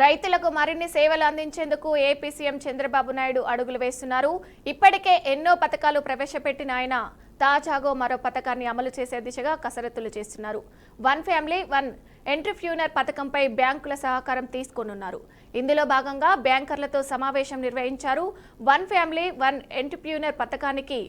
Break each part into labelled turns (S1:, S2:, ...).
S1: రైతులకు మరిన్ని సేవలు అందించేందుకు ఏపీ సీఎం చంద్రబాబు నాయుడు అడుగులు వేస్తున్నారు. ఇప్పటికే ఎన్నో పథకాలు ప్రవేశపెట్టిన ఆయన తాజాగా మరో పథకాన్ని అమలు చేసే దిశగా కసరత్తులు చేస్తున్నారు. వన్ ఫ్యామిలీ వన్ ఎంటర్‌ప్రెన్యూర్ పథకంపై బ్యాంకుల సహకారం తీసుకోనున్నారు. ఇందులో భాగంగా బ్యాంకర్లతో సమావేశం నిర్వహించారు. వన్ ఫ్యామిలీ వన్ ఎంటర్‌ప్రెన్యూర్ పథకానికి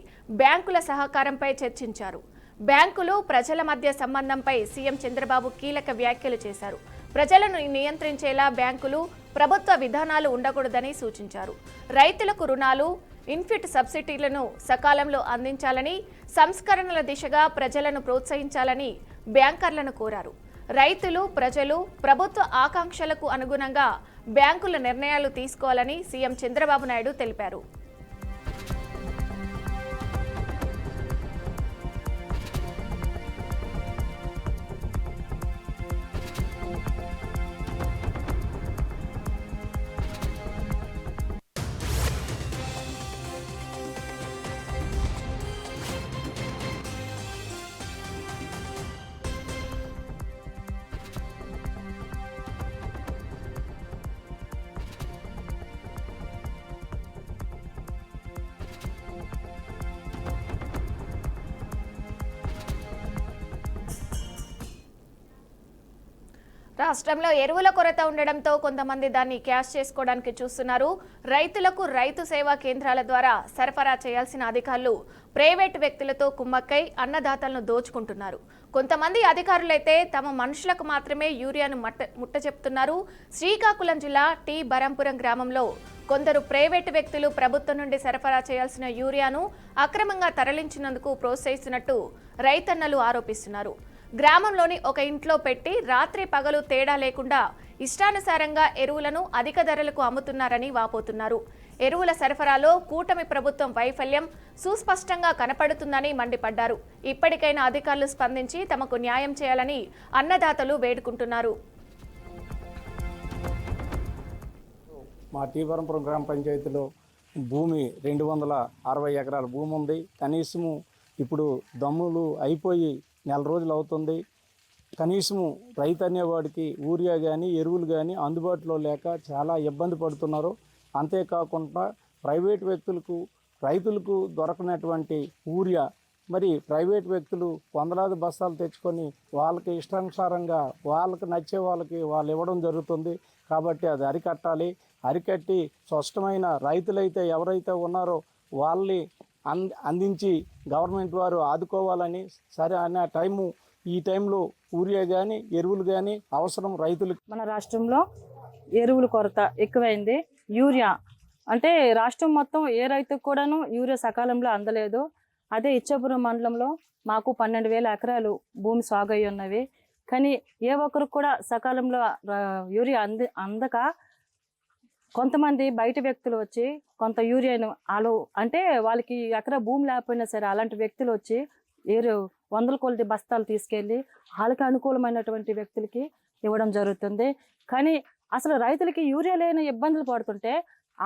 S1: బ్యాంకుల సహకారంపై చర్చించారు. బ్యాంకులు ప్రజల మధ్య సంబంధంపై సీఎం చంద్రబాబు కీలక వ్యాఖ్యలు చేశారు. ప్రజలను నియంత్రించేలా బ్యాంకులు ప్రభుత్వ విధానాలు ఉండకూడదని సూచించారు. రైతులకు రుణాలు, ఇన్పుట్ సబ్సిడీలను సకాలంలో అందించాలని, సంస్కరణల దిశగా ప్రజలను ప్రోత్సహించాలని బ్యాంకర్లను కోరారు. రైతులు, ప్రజలు ప్రభుత్వ ఆకాంక్షలకు అనుగుణంగా బ్యాంకుల నిర్ణయాలు తీసుకోవాలని సీఎం చంద్రబాబు నాయుడు తెలిపారు. రాష్ట్రంలో ఎరువుల కొరత ఉండడంతో కొంతమంది దాన్ని క్యాష్ చేసుకోవడానికి చూస్తున్నారు. రైతులకు రైతు సేవా కేంద్రాల ద్వారా సరఫరా చేయాల్సిన అధికారులు ప్రైవేటు వ్యక్తులతో కుమ్మక్కై అన్నదాతలను దోచుకుంటున్నారు. కొంతమంది అధికారులైతే తమ మనుషులకు మాత్రమే యూరియాను ముట్టచెప్తున్నారు. శ్రీకాకుళం జిల్లా టీ బరంపురం గ్రామంలో కొందరు ప్రైవేటు వ్యక్తులు ప్రభుత్వం నుండి సరఫరా చేయాల్సిన యూరియాను అక్రమంగా తరలించినందుకు ప్రోత్సహిస్తున్నట్టు రైతన్నలు ఆరోపిస్తున్నారు. గ్రామంలోని ఒక ఇంట్లో పెట్టి రాత్రి పగలు తేడా లేకుండా ఇష్టానుసారంగా ఎరువులను అధిక ధరలకు అమ్ముతున్నారని వాపోతున్నారు. ఎరువుల సరఫరాలో కూటమి ప్రభుత్వం వైఫల్యం సుస్పష్టంగా కనపడుతుందని మండిపడ్డారు. ఇప్పటికైనా అధికారులు స్పందించి తమకు న్యాయం చేయాలని అన్నదాతలు వేడుకుంటున్నారు.
S2: మా టీవరంపురం గ్రామ పంచాయతీలో భూమి 260 ఎకరాల భూమి ఉంది. కనీసము ఇప్పుడు దమ్ములు అయిపోయి నెల రోజులు అవుతుంది. కనీసము రైతు అనేవాడికి యూరియా కానీ ఎరువులు కానీ అందుబాటులో లేక చాలా ఇబ్బంది పడుతున్నారు. అంతేకాకుండా ప్రైవేట్ వ్యక్తులకు రైతులకు దొరకనటువంటి యూరియా మరి ప్రైవేట్ వ్యక్తులు వందలాది బస్తాలు తెచ్చుకొని వాళ్ళకి ఇష్టానుసారంగా వాళ్ళకి నచ్చే వాళ్ళకి వాళ్ళు ఇవ్వడం జరుగుతుంది. కాబట్టి అది అరికట్టాలి. అరికట్టి స్పష్టమైన రైతులైతే ఎవరైతే ఉన్నారో వాళ్ళని అందించి గవర్నమెంట్ వారు ఆదుకోవాలని. సరే అనే ఈ టైంలో యూరియా కానీ ఎరువులు కానీ అవసరం రైతులకు.
S3: మన రాష్ట్రంలో ఎరువుల కొరత ఎక్కువైంది. యూరియా అంటే రాష్ట్రం మొత్తం ఏ రైతుకు కూడాను యూరియా సకాలంలో అందలేదు. అదే ఇచ్చాపురం మండలంలో మాకు 12,000 ఎకరాలు భూమి సాగు అయి ఉన్నవి. కానీ ఏ ఒక్కరికి కూడా సకాలంలో యూరియా అందక కొంతమంది బయట వ్యక్తులు వచ్చి కొంత యూరియాను అంటే వాళ్ళకి ఎకరా భూమి లేకపోయినా సరే అలాంటి వ్యక్తులు వచ్చి 100 కొలది బస్తాలు తీసుకెళ్ళి వాళ్ళకి అనుకూలమైనటువంటి వ్యక్తులకి ఇవ్వడం జరుగుతుంది. కానీ అసలు రైతులకి యూరియా లేని ఇబ్బందులు పడుతుంటే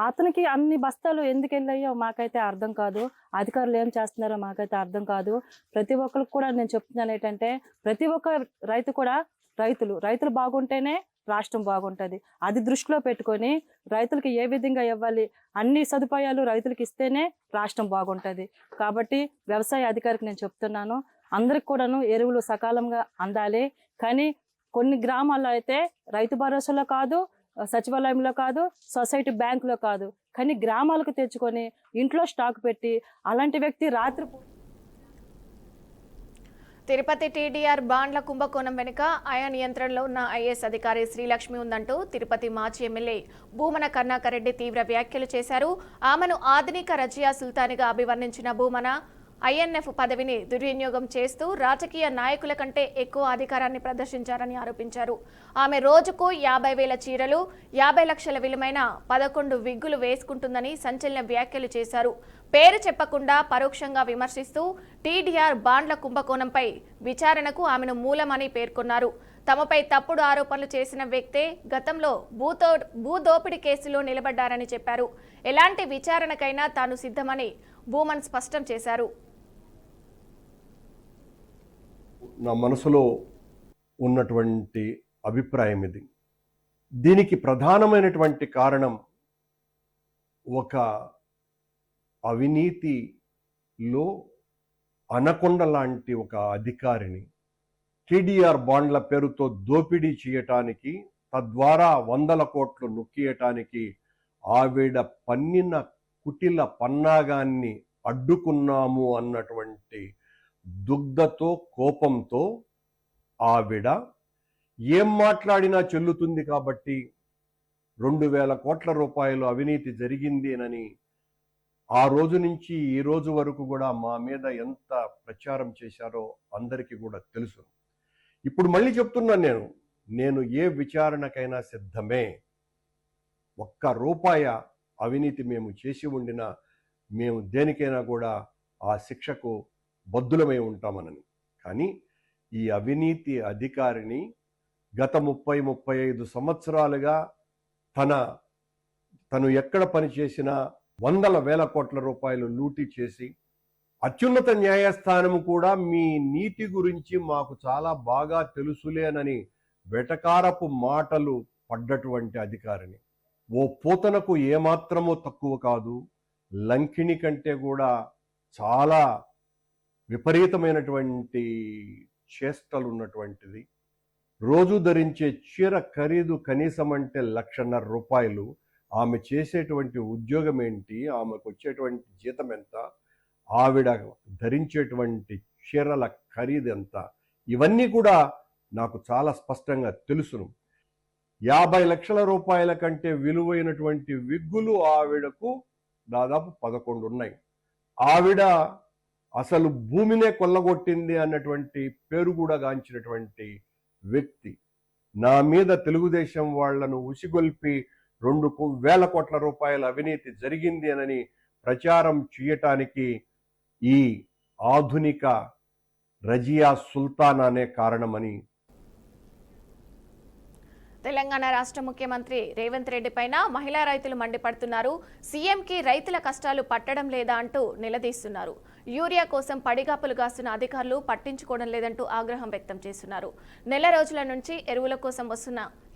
S3: అతనికి అన్ని బస్తాలు ఎందుకు వెళ్ళాయో మాకైతే అర్థం కాదు. అధికారులు ఏం చేస్తున్నారో మాకైతే అర్థం కాదు. ప్రతి ఒక్కరికి కూడా నేను చెప్తున్నాను ఏంటంటే ప్రతి ఒక్క రైతు కూడా రైతులు బాగుంటేనే రాష్ట్రం బాగుంటుంది. అది దృష్టిలో పెట్టుకొని రైతులకి ఏ విధంగా ఇవ్వాలి, అన్ని సదుపాయాలు రైతులకి ఇస్తేనే రాష్ట్రం బాగుంటుంది. కాబట్టి వ్యవసాయ అధికారికి నేను చెప్తున్నాను, అందరికి కూడాను ఎరువులు సకాలంగా అందాలి. కానీ కొన్ని గ్రామాల్లో అయితే రైతు భరోసాలో కాదు, సచివాలయంలో కాదు, సొసైటీ బ్యాంకులో కాదు, కానీ గ్రామాలకు తెచ్చుకొని ఇంట్లో స్టాక్ పెట్టి అలాంటి వ్యక్తి రాత్రి
S1: తిరుపతి టీడీఆర్ బాండ్ల కుంభకోణం వెనుక ఆయా నియంత్రణలో ఉన్న ఐఏఎస్ అధికారి శ్రీలక్ష్మి ఉందంటూ తిరుపతి మాజీ ఎమ్మెల్యే భూమన కరుణాకర్ రెడ్డి తీవ్ర వ్యాఖ్యలు చేశారు. ఆమెను ఆధునిక రజియా సుల్తాన్గా అభివర్ణించిన భూమన ఐఎన్ఎఫ్ పదవిని దుర్వినియోగం చేస్తూ రాజకీయ నాయకుల కంటే ఎక్కువ అధికారాన్ని ప్రదర్శించారని ఆరోపించారు. ఆమె రోజుకు 50,000 చీరలు, 50 లక్షల విలువైన 11 విగ్గులు వేసుకుంటుందని సంచలన వ్యాఖ్యలు చేశారు. పేరు చెప్పకుండా పరోక్షంగా విమర్శిస్తూ టీడీఆర్ బాండ్ల కుంభకోణంపై విచారణకు ఆమెను మూలమని పేర్కొన్నారు. తమపై తప్పుడు ఆరోపణలు చేసిన వ్యక్తే గతంలో భూదోపిడీ కేసులో నిలబడ్డారని చెప్పారు. ఎలాంటి విచారణకైనా తాను సిద్ధమని భూమన్ స్పష్టం చేశారు.
S4: నా మనసులో ఉన్నటువంటి అభిప్రాయం ఇది. దీనికి ప్రధానమైనటువంటి కారణం ఒక అవినీతిలో అనకొండ లాంటి ఒక అధికారిని టీడీఆర్ బాండ్ల పేరుతో దోపిడీ చేయటానికి, తద్వారా 100 కోట్లు నొక్కియటానికి ఆవిడ పన్నిన కుటిల పన్నాగాన్ని అడ్డుకున్నాము అన్నటువంటి దుగ్ధతో, కోపంతో ఆవిడ ఏం మాట్లాడినా చెల్లుతుంది కాబట్టి 2,000 కోట్ల రూపాయలు అవినీతి జరిగిందేనని ఆ రోజు నుంచి ఈ రోజు వరకు కూడా మా మీద ఎంత ప్రచారం చేశారో అందరికీ కూడా తెలుసు. ఇప్పుడు మళ్ళీ చెప్తున్నాను, నేను ఏ విచారణకైనా సిద్ధమే. 1 రూపాయి అవినీతి మేము చేసి ఉండినా మేము దేనికైనా కూడా ఆ శిక్షకు బద్దులమై ఉంటామనని. కానీ ఈ అవినీతి అధికారిని గత 30-35 సంవత్సరాలుగా తను ఎక్కడ పనిచేసినా 100,000 కోట్ల రూపాయలు లూటీ చేసి, అత్యున్నత న్యాయస్థానం కూడా మీ నీతి గురించి మాకు చాలా బాగా తెలుసులేనని వెటకారపు మాటలు పడ్డటువంటి అధికారిని. ఓ పూతనకు ఏమాత్రమూ తక్కువ కాదు, లంకిణి కంటే కూడా చాలా విపరీతమైనటువంటి చేష్టలు ఉన్నటువంటిది. రోజు ధరించే చీర ఖరీదు కనీసం అంటే 1,50,000 రూపాయలు. ఆమె చేసేటువంటి ఉద్యోగం ఏంటి, ఆమెకు వచ్చేటువంటి జీతం ఎంత, ఆవిడ ధరించేటువంటి చీరల ఖరీదు ఎంత, ఇవన్నీ కూడా నాకు చాలా స్పష్టంగా తెలుసును. 50 లక్షల రూపాయల కంటే విలువైనటువంటి విగ్గులు ఆవిడకు దాదాపు 11 ఉన్నాయి. ఆవిడ అసలు భూమినే కొల్లగొట్టింది అన్నటువంటి పేరు కూడా గాంచినటువంటి వ్యక్తి. నా మీద తెలుగుదేశం వాళ్లను ఉసిగొల్పి 2,000 కోట్ల రూపాయల అవినీతి జరిగింది అని ప్రచారం చేయటానికి ఈ ఆధునిక రజియా సుల్తానానే కారణమని.
S1: తెలంగాణ రాష్ట్ర ముఖ్యమంత్రి రేవంత్ రెడ్డి పైన మహిళా రైతులు మండిపడుతున్నారు. సీఎంకి రైతుల కష్టాలు పట్టడం లేదా అంటూ నిలదీస్తున్నారు. యూరియా కోసం పడిగాపులు గాస్తున్న అధికారులు పట్టించుకోవడం లేదంటూ ఆగ్రహం వ్యక్తం చేస్తున్నారు. నెల రోజుల నుంచి ఎరువుల కోసం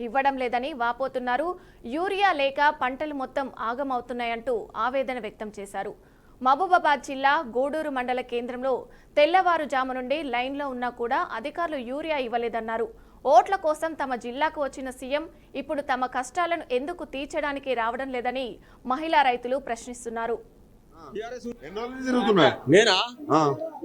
S1: ఇవ్వడం లేదని వాపోతున్నారు. యూరియా లేక పంటలు మొత్తం ఆగమవుతున్నాయంటూ ఆవేదన వ్యక్తం చేశారు. మహబూబాబాద్ జిల్లా గూడూరు మండల కేంద్రంలో తెల్లవారుజాము నుండి లైన్లో ఉన్నా కూడా అధికారులు యూరియా ఇవ్వలేదన్నారు. ఓట్ల కోసం తమ జిల్లాకు వచ్చిన సీఎం ఇప్పుడు తమ కష్టాలను ఎందుకు తీర్చడానికి రావడం లేదని మహిళా రైతులు ప్రశ్నిస్తున్నారు.
S5: నేనా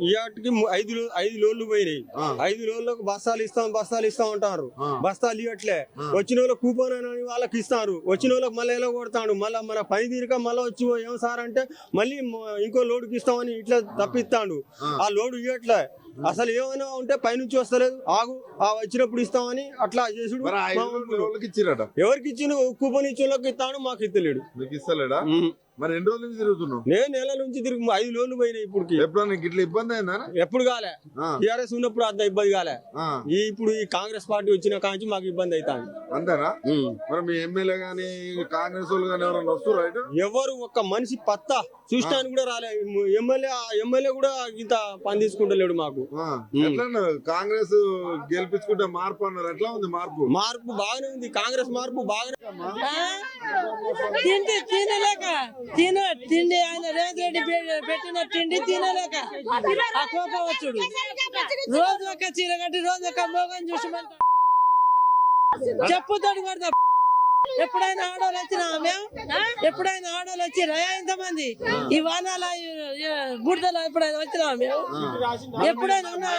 S5: ఇవాటికి 5 లోన్లు పోయినాయి. 5 లోన్లకు బస్తాలు ఇస్తాం అంటారు. బస్తాలు ఇవ్వట్లే. వచ్చిన వాళ్ళకి కూపన్ అని వాళ్ళకి ఇస్తారు. వచ్చిన వాళ్ళకి మళ్ళీ ఎలా కొడతాడు. మళ్ళీ మన పని తీరిక మళ్ళీ వచ్చి ఏం సార్ అంటే మళ్ళీ ఇంకో లోడుకి ఇస్తామని ఇట్లా తప్పిస్తాడు. ఆ లోడు ఇవ్వట్లే. అసలు ఏమైనా ఉంటే పైనుంచి వస్తలేదు, ఆగు వచ్చినప్పుడు ఇస్తామని అట్లా చేసుడు. ఎవరికి ఇచ్చిన కూపన్ ఇచ్చిన వాళ్ళకి ఇస్తాడు, మాకు ఇస్తలేడు.
S6: ఇస్తలేడా? మరి ఎన్ని రోజుల నుంచి తిరుగుతున్నావు?
S5: నేను నెల నుంచి తిరిగి 5 లోన్లు పోయినాయి. ఇప్పుడు
S6: ఇట్లా ఇబ్బంది అయిందా?
S5: ఎప్పుడు కాలే. టీఆర్ఎస్ ఉన్నప్పుడు అంత ఇబ్బంది కాలే. ఇప్పుడు ఈ కాంగ్రెస్ పార్టీ వచ్చిన కాంచి మాకు ఇబ్బంది అవుతాంది.
S6: అంతేనా? మరి మీ ఎమ్మెల్యే గానీ కాంగ్రెస్ వాళ్ళు కానీ ఎవరైనా వస్తారు?
S5: ఎవరు ఒక్క మనిషి పత్తా చూస్తానికి కూడా రాలే. ఎమ్మెల్యే కూడా ఇంత పని తీసుకుంటలేడు మాకు.
S6: కాంగ్రెస్ గెలిపించుకుంటే మార్పు అన్నారు. ఎట్లా ఉంది మార్పు?
S5: మార్పు బాగానే ఉంది. కాంగ్రెస్ మార్పు బాగానే.
S7: తిండి ఆయన రేవంత్ రెడ్డి పెట్టిన తిండి తినలేక ఆ కోపం వచ్చుడు. రోజు ఒక చీర కట్టి రోజు ఒక మోగం చూసి చెప్పుతాడు కొడతా. ఎప్పుడైనా ఆడోళ్ళు వచ్చినా మేము ఎప్పుడైనా ఆడోళ్ళు వచ్చిరా? ఎంతమంది ఈ వానాల బుడదలో ఎప్పుడైనా వచ్చినా మేము? ఎప్పుడైనా ఉన్నా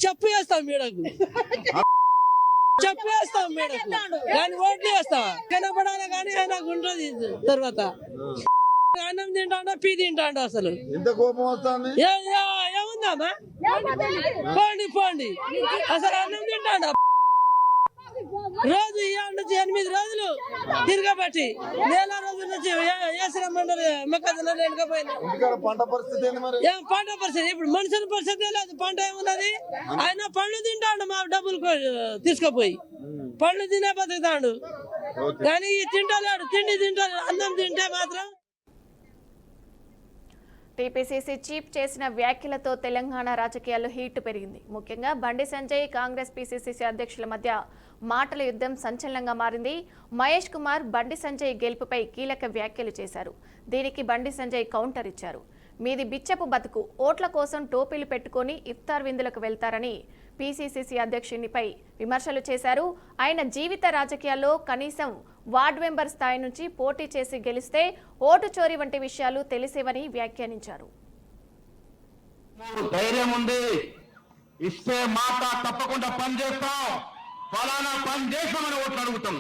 S7: చెప్పు వేస్తాం మేడకు, చెప్పు వేస్తాం మేడకు, కానీ ఓట్లు వేస్తావా? కనపడాలి కానీ ఆయనకు ఉంటుంది. తర్వాత అన్నం తింటాడో పీ తింటాడో అసలు
S6: ఇంత కోపం వస్తుంది
S7: ఏముందమ్మా? పోండి అసలు అన్నం తింటాడా? రోజు 8 రోజులు తిరగబట్టి నెల రోజుల నుంచి వేసిన మండలి మొక్కజొన్న లేకపోయినా
S6: పంట పరిస్థితి
S7: పంట పరిస్థితి ఇప్పుడు మనుషుల పరిస్థితి లేదు. పంట ఏమున్నది? ఆయన పండ్లు తింటాడు, మా డబ్బులు తీసుకుపోయి పండ్లు తినే బతుకుతాడు. కానీ తింటలేడు. తింటాడు. అన్నం తింటే మాత్రం.
S1: టీపీసీసీ చీఫ్ చేసిన వ్యాఖ్యలతో తెలంగాణ రాజకీయాల్లో హీట్ పెరిగింది. ముఖ్యంగా బండి సంజయ్, కాంగ్రెస్ పీసీసీ అధ్యక్షుల మధ్య మాటల యుద్ధం సంచలనంగా మారింది. మహేష్ కుమార్ బండి సంజయ్ గెలుపుపై కీలక వ్యాఖ్యలు చేశారు. దీనికి బండి సంజయ్ కౌంటర్ ఇచ్చారు. మీది బిచ్చపు బతుకు, ఓట్ల కోసం టోపీలు పెట్టుకొని ఇఫ్తార్ విందులకు వెళ్తారని పీసీసీ అధ్యక్షునిపై విమర్శలు చేశారు. ఆయన జీవిత రాజకీయాల్లో కనీసం వార్డు మెంబర్ స్థాయి నుంచి పోటీ చేసి గెలిస్తే ఓటు చోరీ వంటి విషయాలు తెలిసేవని వ్యాఖ్యానించారు.
S8: ధైర్యం ఉంది, ఇస్తే మాట తప్పకుండా పని చేస్తాం, ఫలానా పని చేస్తామని ఓట్లు అడుగుతాం.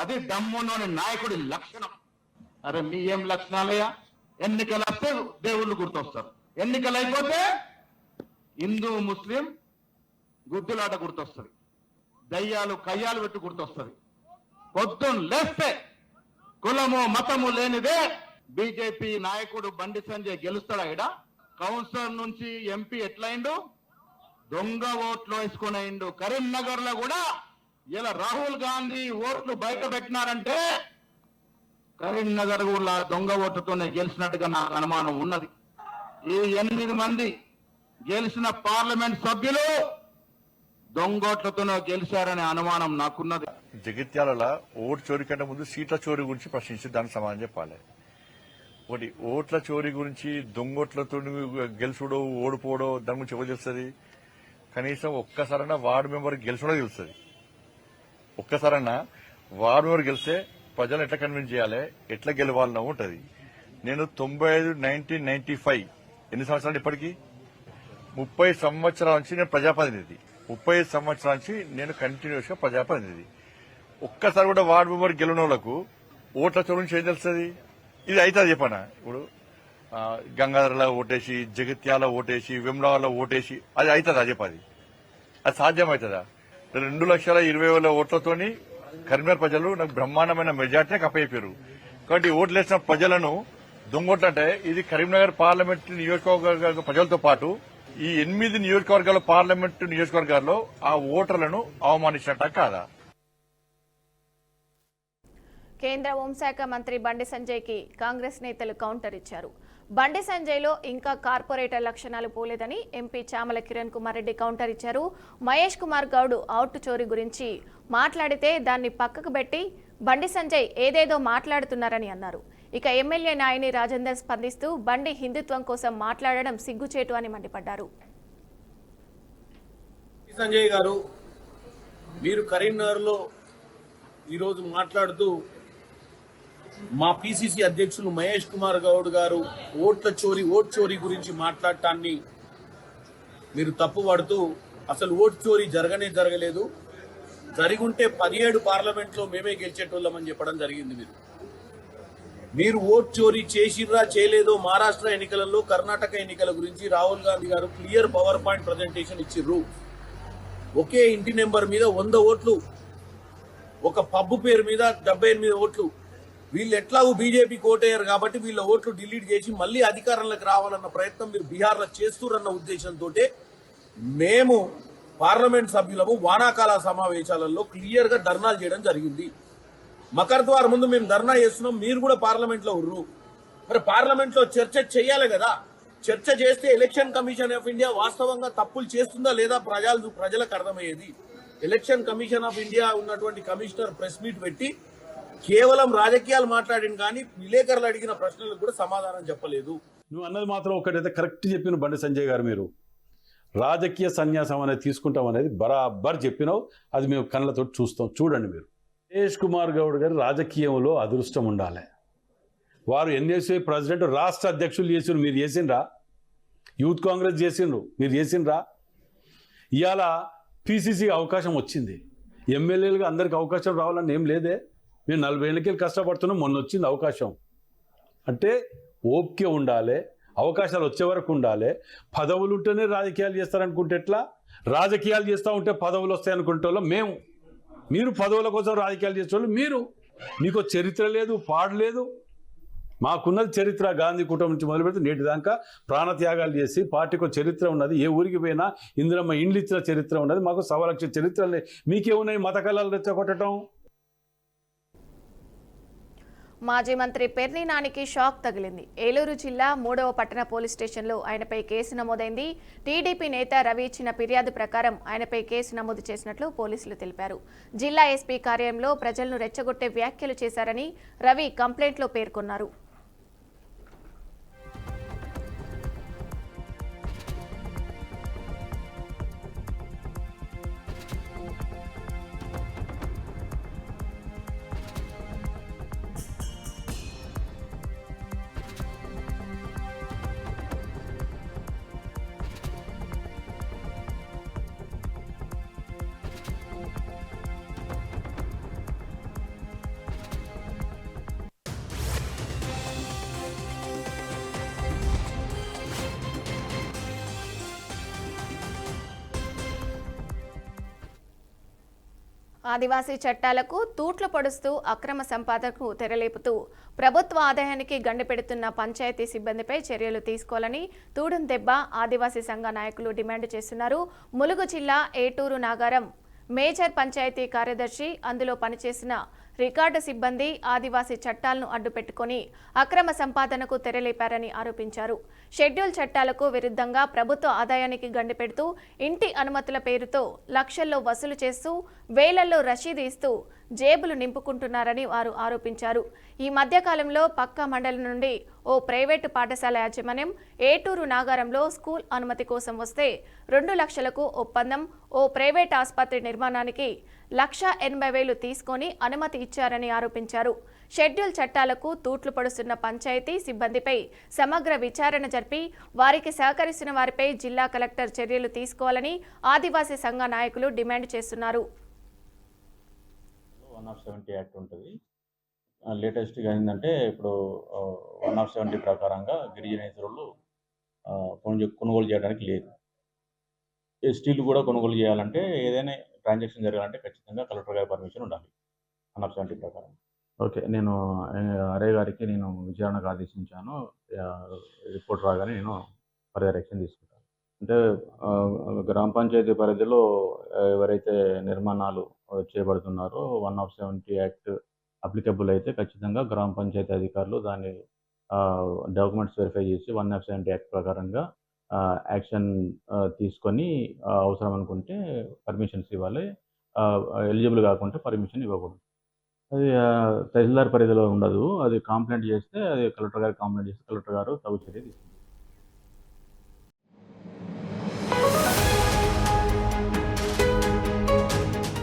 S8: అది దమ్ములోని నాయకుడి లక్షణం. అరే మీ ఏం లక్షణాలయ్యా? ఎన్నికలు వస్తే దేవుళ్ళు గుర్తొస్తారు, ఎన్నికలు అయిపోతే హిందూ ముస్లిం గుద్దులాట గుర్తొస్తుంది, దయ్యాలు కయ్యాలు పెట్టి గుర్తొస్తుంది. పొద్దున్న లేస్తే కులము మతము లేనిదే బీజేపీ నాయకుడు బండి సంజయ్ గెలుస్తాడా? ఇడ కౌన్సిలర్ నుంచి ఎంపీ ఎట్లయిండు? దొంగ ఓట్లు వేసుకునేండు. కరీంనగర్ లో కూడా ఇలా రాహుల్ గాంధీ ఓట్లు బయట పెట్టినారంటే కరీంనగర్ కూడా దొంగ ఓట్లతోనే గెలిచినట్టుగా నాకు అనుమానం ఉన్నది. ఈ 8 మంది గెలిచిన పార్లమెంట్ సభ్యులు దొంగోట్లతోనే గెలిచారనే అనుమానం నాకున్నది.
S9: జగిత్యాలలో ఓటు చోరీ కంటే ముందు సీట్ల చోరీ గురించి ప్రశ్నించి దానికి సమాధానం చెప్పాలి. ఒకటి ఓట్ల చోరీ గురించి, దొంగోట్లతో గెలుచుడో ఓడిపోవడో దాని గురించి ఎవరు తెలుస్తుంది? కనీసం ఒక్కసారైనా వార్డు మెంబర్ గెలిచడో తెలుస్తుంది. ఒక్కసారైనా వార్డు మెంబర్ గెలిస్తే ప్రజలు ఎట్లా కన్విన్స్ చేయాలి, ఎట్లా గెలవాలన్నా ఉంటది. నేను 1995 ఎన్ని సంవత్సరాలు ఇప్పటికీ 30 సంవత్సరాల నుంచి నేను ప్రజాప్రతినిధి, 30 సంవత్సరాల నుంచి నేను కంటిన్యూస్ గా ప్రజాప్రతినిధి. ఒక్కసారి కూడా వార్డు మెంబర్ గెలిచిన వాళ్ళకు ఓట్ల చోరీ నుంచి ఏం తెలుస్తుంది? ఇది అవుతుంది చెప్పనా? ఇప్పుడు గంగాధరలో ఓటేసి, జగిత్యాల ఓటేసి, వెమ్లవాడలో ఓటేసి అది అవుతుందా చెప్పది? అది సాధ్యమవుతుందా? 2,20,000 ఓట్లతోని కరీంనగర్ ప్రజలు నాకు బ్రహ్మాండమైన మెజార్టీని కప్పయిపోయారు. కాబట్టి ఓట్లు వేసిన ప్రజలను దొంగోట్లు అంటే ఇది కరీంనగర్ పార్లమెంట్ నియోజకవర్గ ప్రజలతో పాటు ఈ 8 నియోజకవర్గాల పార్లమెంట్ నియోజకవర్గాల్లో ఆ ఓటర్లను అవమానించినట్ట కాదా?
S1: కేంద్ర హోంశాఖ మంత్రి బండి సంజయ్కి కాంగ్రెస్ నేతలు కౌంటర్ ఇచ్చారు. బండి సంజయ్లో ఇంకా కార్పొరేటర్ లక్షణాలు పోలేదని ఎంపీ చామల కిరణ్ కుమార్ రెడ్డి కౌంటర్ ఇచ్చారు. మహేష్ కుమార్ గౌడ్ అవుట్ చోరీ గురించి మాట్లాడితే దాన్ని పక్కకు పెట్టి బండి సంజయ్ ఏదేదో మాట్లాడుతున్నారని అన్నారు. ఇక ఎమ్మెల్యే నాయని రాజేందర్ స్పందిస్తూ బండి హిందుత్వం కోసం మాట్లాడడం సిగ్గుచేటు అని మండిపడ్డారు.
S10: సంజయ్ గారు, మీరు కరీంనగర్లో ఈరోజు మాట్లాడుతూ మా పిసిసి అధ్యక్షులు మహేష్ కుమార్ గౌడ్ గారు ఓటు చోరీ గురించి మాట్లాడటాన్ని మీరు తప్పుపడుతూ అసలు ఓటు చోరీ జరగలేదు, జరిగుంటే 17 పార్లమెంట్లో మేమే గెలిచేటోళ్ళమని చెప్పడం జరిగింది. మీరు ఓటు చోరీ చేసిర్రా చేయలేదో మహారాష్ట్ర ఎన్నికలలో, కర్ణాటక ఎన్నికల గురించి రాహుల్ గాంధీ గారు క్లియర్ పవర్ పాయింట్ ప్రజెంటేషన్ ఇచ్చిర్రు. ఒకే ఇంటి నెంబర్ మీద 100 ఓట్లు, ఒక పబ్బు పేరు మీద 78 ఓట్లు. వీళ్ళు ఎట్లాగూ బీజేపీకి ఓటయ్యారు కాబట్టి వీళ్ళ ఓట్లు డిలీట్ చేసి మళ్ళీ అధికారంలోకి రావాలన్న ప్రయత్నం మీరు బీహార్లో చేస్తురన్న ఉద్దేశంతో మేము పార్లమెంట్ సభ్యులము వానాకాల సమావేశాలలో క్లియర్ గా ధర్నాలు చేయడం జరిగింది. మకర్ ద్వార్ ముందు మేము ధర్నా చేస్తున్నాం, మీరు కూడా పార్లమెంట్ లో ఉర్రు. మరి పార్లమెంట్ లో చర్చ చేయాలి కదా. చర్చ చేస్తే ఎలక్షన్ కమిషన్ ఆఫ్ ఇండియా వాస్తవంగా తప్పులు చేస్తుందా లేదా ప్రజలకు అర్థమయ్యేది. ఎలక్షన్ కమిషన్ ఆఫ్ ఇండియా ఉన్నటువంటి కమిషనర్ ప్రెస్ మీట్ పెట్టి కేవలం రాజకీయాలు మాట్లాడింది కానీ విలేకరులు అడిగిన ప్రశ్నలకు కూడా సమాధానం చెప్పలేదు.
S11: నువ్వు అన్నది మాత్రం ఒకటైతే కరెక్ట్ చెప్పిన బండి సంజయ్ గారు, మీరు రాజకీయ సన్యాసం అనేది తీసుకుంటాం అనేది బరాబర్ చెప్పినావు. అది మేము కళ్ళతో చూస్తాం. చూడండి, మీరు మహేష్ కుమార్ గౌడ్ గారు రాజకీయంలో అదృష్టం ఉండాలి. వారు ఎన్ఎస్ఏ ప్రెసిడెంట్, రాష్ట్ర అధ్యక్షులు చేసిండ్రు, మీరు చేసిండ్రా? యూత్ కాంగ్రెస్ చేసిండ్రు, మీరు చేసిండ్రా? ఇవాళ పిసిసి అవకాశం వచ్చింది, ఎమ్మెల్యేలుగా అందరికి అవకాశం రావాలని ఏం లేదే. మేము 40 ఏళ్ళకి కష్టపడుతున్నాం, మొన్న వచ్చింది అవకాశం. అంటే ఓపిక ఉండాలి, అవకాశాలు వచ్చే వరకు ఉండాలి. పదవులు ఉంటేనే రాజకీయాలు చేస్తారనుకుంటే ఎట్లా? రాజకీయాలు చేస్తూ ఉంటే పదవులు వస్తాయనుకుంటే వాళ్ళం మేము. మీరు పదవుల కోసం రాజకీయాలు చేసేవాళ్ళు మీరు. మీకు చరిత్ర లేదు, పాడు లేదు. మాకున్నది చరిత్ర. గాంధీ కుటుంబం నుంచి మొదలు పెడితే నేటి దాకా ప్రాణత్యాగాలు చేసి పార్టీకి చరిత్ర ఉన్నది. ఏ ఊరికి పోయినా ఇందిరమ్మ ఇండ్లు ఇచ్చిన చరిత్ర ఉన్నది. మాకు 1.25 లక్షల చరిత్రలే. మీకేమున్నాయి మత కళలు రెచ్చగొట్టడం?
S1: మాజీ మంత్రి పెర్ని నానికి షాక్ తగిలింది. ఏలూరు జిల్లా 3వ పట్టణ పోలీస్ స్టేషన్లో ఆయనపై కేసు నమోదైంది. టీడీపీ నేత రవి ఇచ్చిన ఫిర్యాదు ప్రకారం ఆయనపై కేసు నమోదు చేసినట్లు పోలీసులు తెలిపారు. జిల్లా ఎస్పీ కార్యాలయంలో ప్రజలను రెచ్చగొట్టే వ్యాఖ్యలు చేశారని రవి కంప్లైంట్లో పేర్కొన్నారు. ఆదివాసీ చట్టాలకు తూట్లు పొడుస్తూ అక్రమ సంపాదనకు తెరలేపుతూ ప్రభుత్వ ఆదాయానికి గండి పెడుతున్న పంచాయతీ సిబ్బందిపై చర్యలు తీసుకోవాలని తూడుం దెబ్బ ఆదివాసీ సంఘ నాయకులు డిమాండ్ చేస్తున్నారు. ములుగు జిల్లా ఏటూరు నాగారం మేజర్ పంచాయతీ కార్యదర్శి, అందులో పనిచేసిన రికార్డు సిబ్బంది ఆదివాసీ చట్టాలను అడ్డుపెట్టుకుని అక్రమ సంపాదనకు తెరలేపారని ఆరోపించారు. షెడ్యూల్ చట్టాలకు విరుద్ధంగా ప్రభుత్వ ఆదాయానికి గండి పెడుతూ ఇంటి అనుమతుల పేరుతో లక్షల్లో వసూలు చేస్తూ వేలల్లో రసీదు ఇస్తూ జేబులు నింపుకుంటున్నారని వారు ఆరోపించారు. ఈ మధ్యకాలంలో పక్క మండలం నుండి ఓ ప్రైవేటు పాఠశాల యాజమాన్యం ఏటూరు నాగారంలో స్కూల్ అనుమతి కోసం వస్తే 2 లక్షలకు ఒప్పందం, ఓ ప్రైవేట్ ఆసుపత్రి నిర్మాణానికి 1,80,000 తీసుకొని అనుమతి ఇచ్చారని ఆరోపించారు. షెడ్యూల్ చట్టాలకు తూట్లు పొడుస్తున్న పంచాయతీ సిబ్బందిపై సమగ్ర విచారణ జరిపి వారికి సహకరిస్తున్న వారిపై జిల్లా కలెక్టర్ చర్యలు తీసుకోవాలని ఆదివాసీ సంఘ నాయకులు డిమాండ్ చేస్తున్నారు.
S12: 170 యాక్ట్ ఉంటుంది. లేటెస్ట్గా ఏంటంటే ఇప్పుడు 170 ప్రకారంగా గిరిజనేతరులు కొనుగోలు చేయడానికి లేదు. ఎస్టీలు కూడా కొనుగోలు చేయాలంటే ఏదైనా ట్రాన్సాక్షన్ జరగాలంటే ఖచ్చితంగా కలెక్టర్ గారి పర్మిషన్ ఉండాలి 170 ప్రకారం. ఓకే, నేను ఆర్ఐ గారికి నేను విచారణకు ఆదేశించాను. రిపోర్ట్ రాగానే నేను ఫర్దర్ యాక్షన్ తీసుకుంటాను. అంటే గ్రామ పంచాయతీ పరిధిలో ఎవరైతే నిర్మాణాలు చేపడుతున్నారో 170 యాక్ట్ అప్లికబుల్ అయితే ఖచ్చితంగా గ్రామ పంచాయతీ అధికారులు దాన్ని డాక్యుమెంట్స్ వెరిఫై చేసి 170 యాక్ట్ ప్రకారంగా యాక్షన్ తీసుకొని అవసరం అనుకుంటే పర్మిషన్స్ ఇవ్వాలి. ఎలిజిబుల్ కాకుంటే పర్మిషన్ ఇవ్వకూడదు. అది తహసీల్దార్ పరిధిలో ఉండదు. అది కంప్లైంట్ చేస్తే అది కలెక్టర్ గారికి కంప్లైంట్ చేస్తే కలెక్టర్ గారు తగు చర్య తీసుకుంటారు.